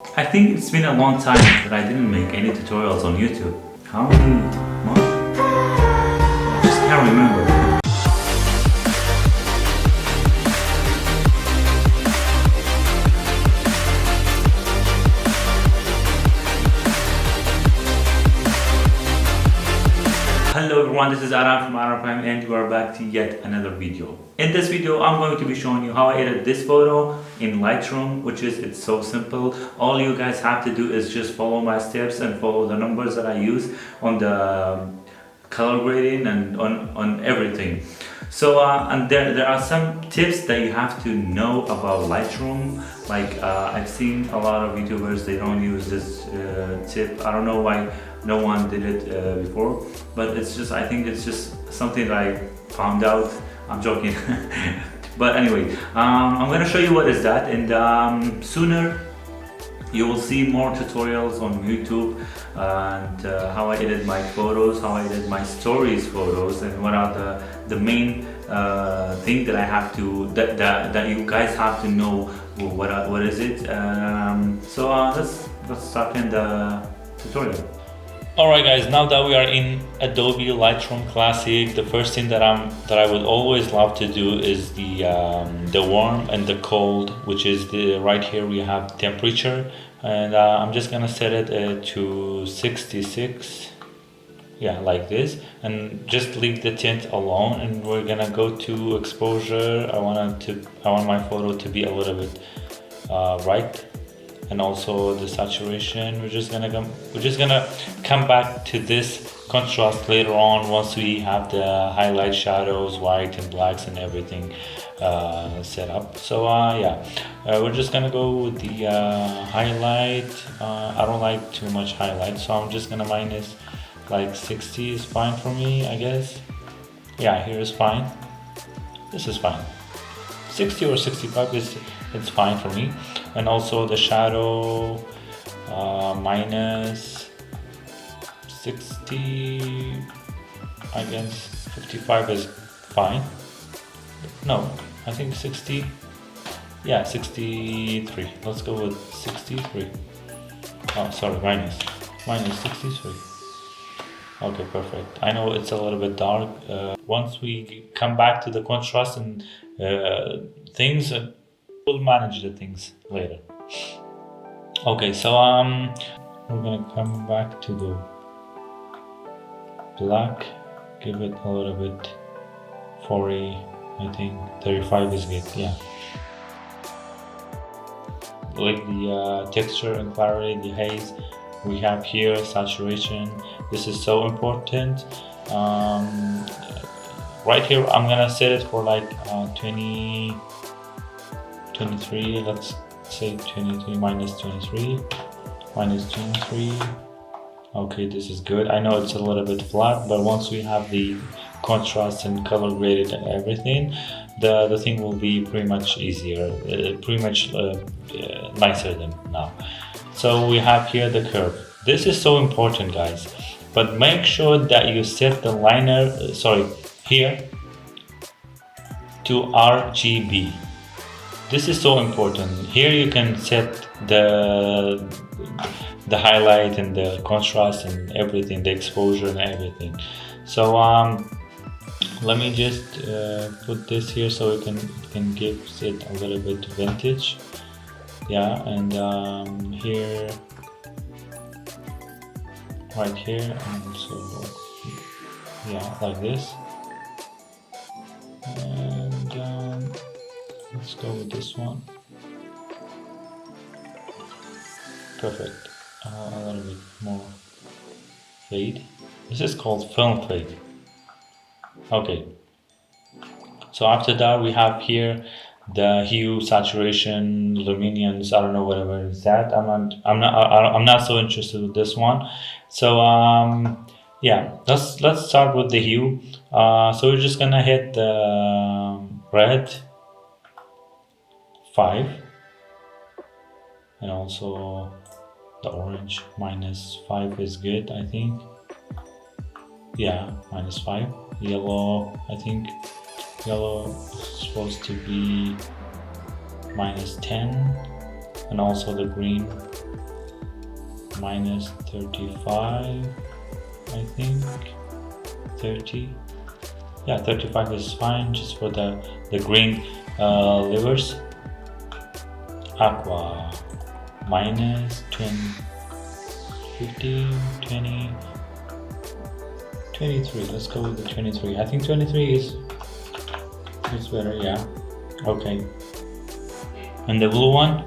I think it's been a long time that I didn't make any tutorials on YouTube. How many months? I just can't remember. Hello everyone, this is ARAN from ARAN and we are back to yet another video. In this video, I'm going to be showing you how I edit this photo in Lightroom, it's so simple. All you guys have to do is just follow my steps and follow the numbers that I use on the color grading and on everything. So and there are some tips that you have to know about Lightroom. Like I've seen a lot of YouTubers, they don't use this tip. I don't know why no one did it before, but I think it's just something that I found out. I'm joking. But anyway, I'm gonna show you what is that, and sooner you will see more tutorials on YouTube and how I edit my photos, how I edit my stories photos, and what are the main thing that I have to that you guys have to know. What is it? So let's start in the tutorial. Alright guys, now that we are in Adobe Lightroom Classic, the first thing that I would always love to do is the warm and the cold, which is right here we have temperature, and I'm just gonna set it to 66, yeah, like this, and just leave the tint alone, and we're gonna go to exposure. I want my photo to be a little bit bright, and also the saturation. We're just gonna come back to this contrast later on once we have the highlight, shadows, white and blacks and everything set up. So yeah, we're just gonna go with the highlight. I don't like too much highlight, so I'm just gonna minus like 60 is fine for me, I guess. Yeah, here is fine. This is fine. 60 or 65 it's fine for me. And also the shadow minus 60, I guess 55 is fine. No, I think 60, yeah, 63. Let's go with 63. Oh, sorry, minus 63. Okay, perfect. I know it's a little bit dark. Once we come back to the contrast and things, we'll manage the things later. Okay, so we're gonna come back to the black, give it a little bit 40, I think 35 is good, yeah. Like the texture and clarity, the haze we have here, saturation, this is so important. Right here I'm gonna set it for like 20, 23, let's say 23 minus 23. Okay, this is good. I know it's a little bit flat, but once we have the contrast and color graded and everything, the thing will be pretty much easier, pretty much nicer than now. So we have here the curve. This is so important, guys, but make sure that you set the liner, here to RGB. This is so important. Here you can set the highlight and the contrast and everything, the exposure and everything. So let me just put this here so it can give it a little bit vintage. Yeah, and here, right here, and so yeah, like this. And let's go with this one. Perfect. A little bit more fade. This is called film fade. Okay. So after that we have here the hue, saturation, luminance. I don't know whatever is that. I'm not so interested with this one. So yeah, let's start with the hue. So we're just gonna hit the red 5, and also the orange minus 5 is good, I think. Yeah, minus 5. Yellow, I think yellow is supposed to be minus 10, and also the green minus 35, I think. 30. Yeah, 35 is fine, just for the green levers. Aqua minus 20, 15, 20, 23. Let's go with the 23. I think 23 is better, yeah. Okay. And the blue one?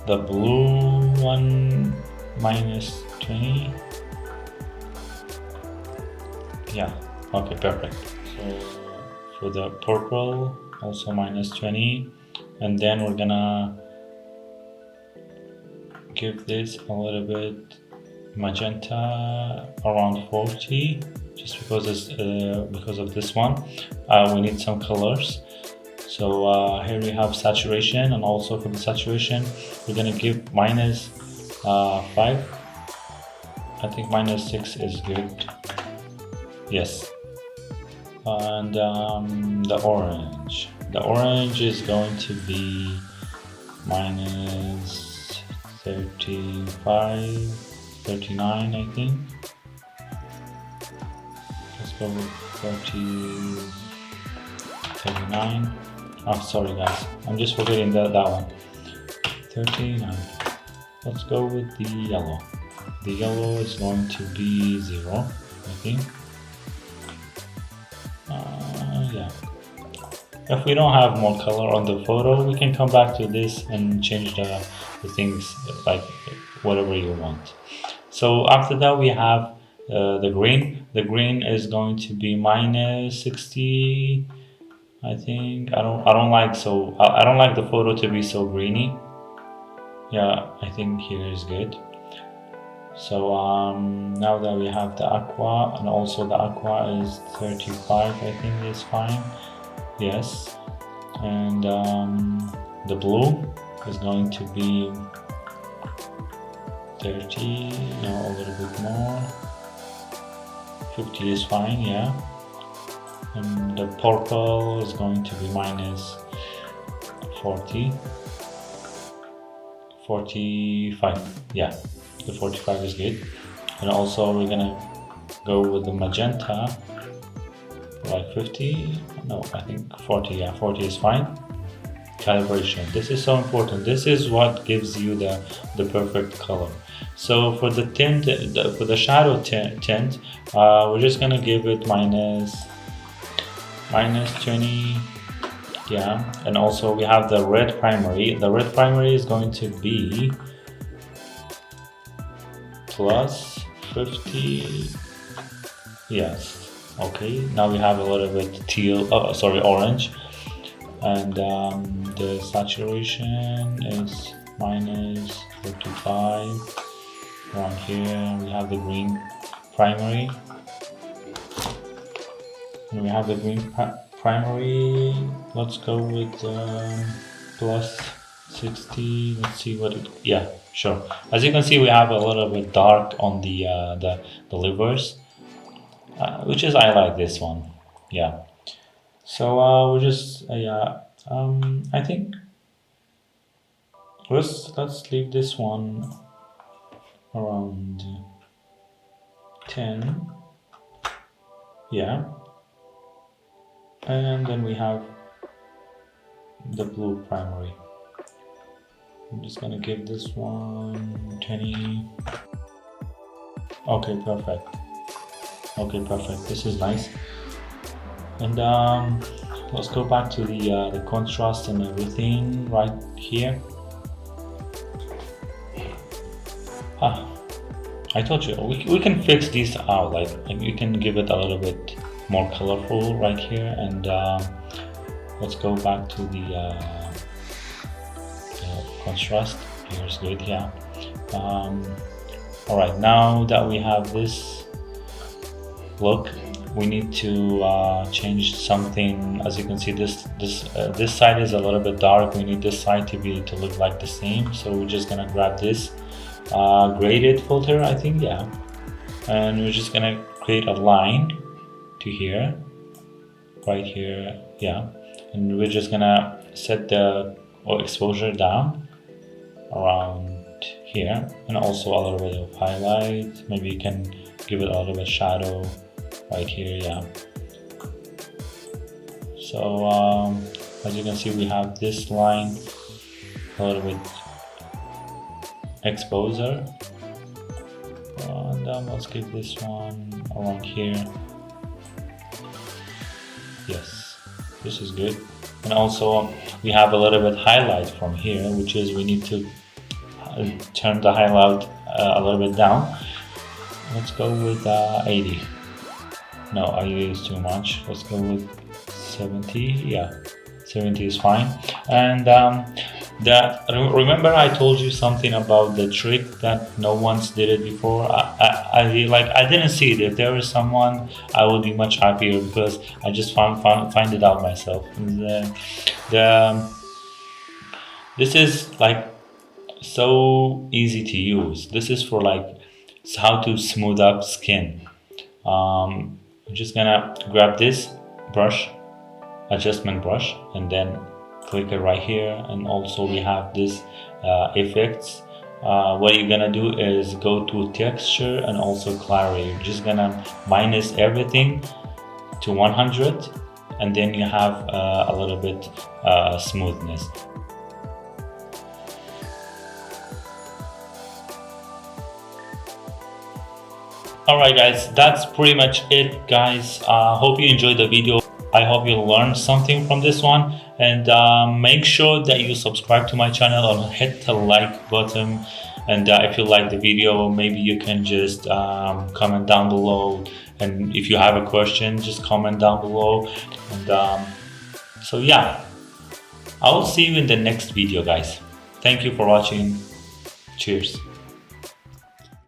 The blue one minus 20. Yeah, okay, perfect. So for the purple, also minus 20. And then we're gonna give this a little bit magenta, around 40, just because it's because of this one. We need some colors. So here we have saturation, and also for the saturation we're gonna give minus 5. I think minus 6 is good. Yes. And the orange is going to be minus 35, 39, I think. Let's go with 39. Oh, sorry guys, I'm just forgetting that one. 39. Let's go with the yellow. The yellow is going to be 0, I think. Yeah. If we don't have more color on the photo, we can come back to this and change the things, like whatever you want. So after that we have the green. The green is going to be minus 60. I think I don't like the photo to be so greeny. Yeah, I think here is good. So now that we have the aqua, and also the aqua is 35, I think is fine. Yes. And the blue is going to be 30, no, a little bit more. 50 is fine, yeah. And the purple is going to be minus 40, 45, yeah, the 45 is good. And also we're gonna go with the magenta, like 50, no, I think 40, yeah, 40 is fine. Calibration, this is so important. This is what gives you the perfect color. So for the tint, for the shadow tint, we're just gonna give it minus 20, yeah. And also we have the red primary. The red primary is going to be plus 50, yes. Okay, now we have a little bit teal, orange. And the saturation is minus 45. Around here we have the green primary. And we have the green primary. Let's go with plus 60. Let's see what it, yeah, sure. As you can see, we have a little bit dark on the levers, which is, I like this one, yeah. So we're just I think let's leave this one around 10, yeah. And then we have the blue primary. I'm just gonna give this one 20. Okay, perfect. Okay, perfect. This is nice. And let's go back to the contrast and everything right here. I told you we can fix these out. Like you can give it a little bit more colorful right here. And let's go back to the contrast. Here's good, yeah. All right, now that we have this look, we need to change something. As you can see, this side is a little bit dark. We need this side to look like the same. So we're just gonna grab this graded filter, I think, yeah. And we're just gonna create a line to here, right here, yeah. And we're just gonna set the exposure down around here, and also a little bit of highlight. Maybe you can give it a little bit shadow right here. Yeah. So as you can see, we have this line a little bit exposure, and let's give this one around here. Yes, this is good. And also we have a little bit highlight from here, which is we need to turn the highlight a little bit down. Let's go with 80. No, I used too much. Let's go with 70. Yeah, 70 is fine. And remember I told you something about the trick that no one's did it before. I didn't see it. If there is someone, I would be much happier, because I just find it out myself. This is like so easy to use. This is for like how to smooth up skin. I'm just gonna grab this brush, adjustment brush, and then click it right here. And also we have this effects. What you're gonna do is go to texture and also clarity. You're just gonna minus everything to 100, and then you have a little bit smoothness. Alright guys, that's pretty much it guys. Hope you enjoyed the video. I hope you learned something from this one, and make sure that you subscribe to my channel and hit the like button. And if you like the video, maybe you can just comment down below, and if you have a question, just comment down below. And so yeah, I will see you in the next video guys. Thank you for watching. Cheers.